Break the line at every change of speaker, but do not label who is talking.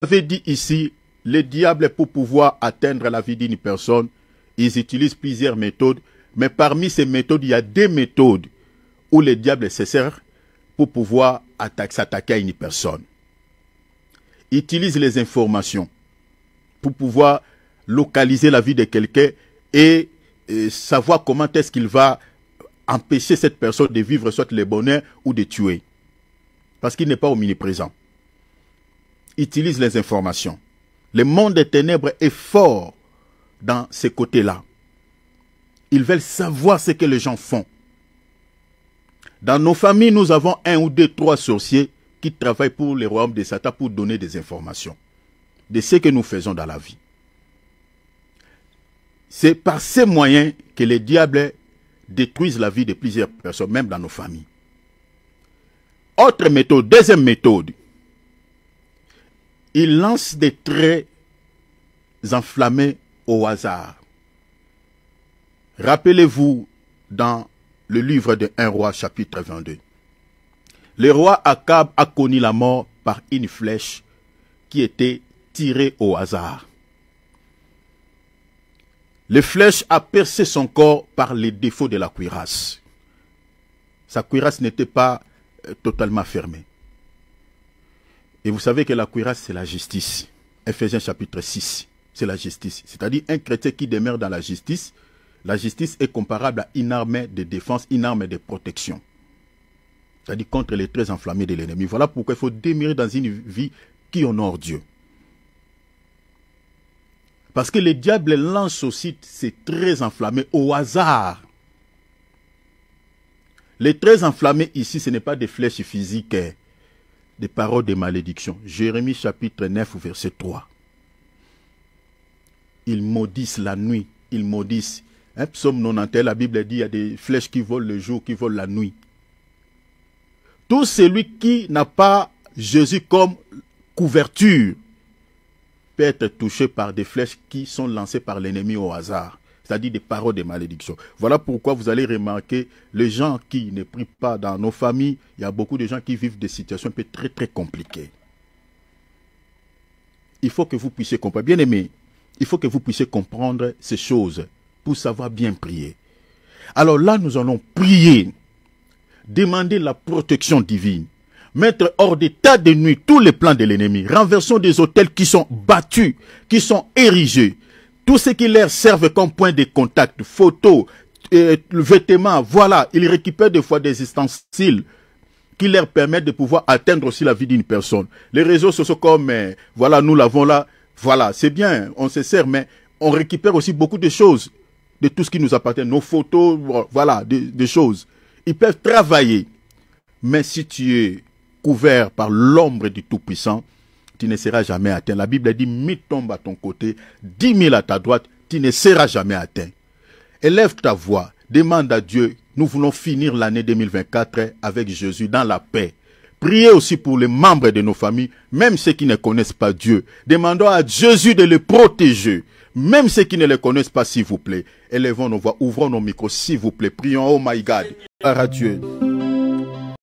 J'avais dit ici, les diables, pour pouvoir atteindre la vie d'une personne, ils utilisent plusieurs méthodes, mais parmi ces méthodes, il y a des méthodes où les diables se servent pour pouvoir s'attaquer à une personne. Ils utilisent les informations pour pouvoir localiser la vie de quelqu'un et savoir comment est-ce qu'il va empêcher cette personne de vivre soit le bonheur ou de tuer. Parce qu'il n'est pas omniprésent. Ils utilisent les informations. Le monde des ténèbres est fort dans ces côtés-là. Ils veulent savoir ce que les gens font. Dans nos familles, nous avons 1 ou 2, 3 sorciers qui travaillent pour les royaumes de Satan pour donner des informations de ce que nous faisons dans la vie. C'est par ces moyens que les diables détruisent la vie de plusieurs personnes, même dans nos familles. Autre méthode, deuxième méthode, ils lancent des traits enflammés au hasard. Rappelez-vous dans le livre de 1 roi chapitre 22. Le roi Akab a connu la mort par une flèche qui était tirée au hasard. La flèche a percé son corps par les défauts de la cuirasse. Sa cuirasse n'était pas totalement fermée. Et vous savez que la cuirasse, c'est la justice. Ephésiens chapitre 6, c'est la justice. C'est-à-dire un chrétien qui demeure dans la justice est comparable à une arme de défense, une arme de protection. C'est-à-dire contre les traits enflammés de l'ennemi. Voilà pourquoi il faut demeurer dans une vie qui honore Dieu. Parce que le diable lance aussi ces traits enflammés au hasard. Les traits enflammés ici, ce n'est pas des flèches physiques, des paroles de malédiction. Jérémie chapitre 9, verset 3. Ils maudissent la nuit, ils maudissent. Psaume 91, la Bible dit, il y a des flèches qui volent le jour, qui volent la nuit. Tout celui qui n'a pas Jésus comme couverture peut être touché par des flèches qui sont lancées par l'ennemi au hasard, c'est-à-dire des paroles de malédiction. Voilà pourquoi vous allez remarquer, les gens qui ne prient pas dans nos familles, il y a beaucoup de gens qui vivent des situations un peu très très compliquées. Il faut que vous puissiez comprendre, bien aimé, il faut que vous puissiez comprendre ces choses pour savoir bien prier. Alors là, nous allons prier, demander la protection divine, mettre hors d'état de nuit tous les plans de l'ennemi, renversons des autels qui sont battus, qui sont érigés, tout ce qui leur servent comme point de contact, photos, vêtements, voilà, ils récupèrent des fois des ustensiles qui leur permettent de pouvoir atteindre aussi la vie d'une personne. Les réseaux sociaux comme, voilà, nous l'avons là, voilà, c'est bien, on se sert, mais on récupère aussi beaucoup de choses, de tout ce qui nous appartient, nos photos, voilà, des choses. Ils peuvent travailler, mais si tu es couvert par l'ombre du Tout-Puissant, tu ne seras jamais atteint. La Bible dit, 1000 tombent à ton côté, 10 000 à ta droite, tu ne seras jamais atteint. Élève ta voix, demande à Dieu, nous voulons finir l'année 2024 avec Jésus dans la paix. Priez aussi pour les membres de nos familles, même ceux qui ne connaissent pas Dieu. Demandons à Jésus de les protéger, même ceux qui ne les connaissent pas, s'il vous plaît. Élevons nos voix, ouvrons nos micros, s'il vous plaît. Prions, oh my God. Gloire à Dieu.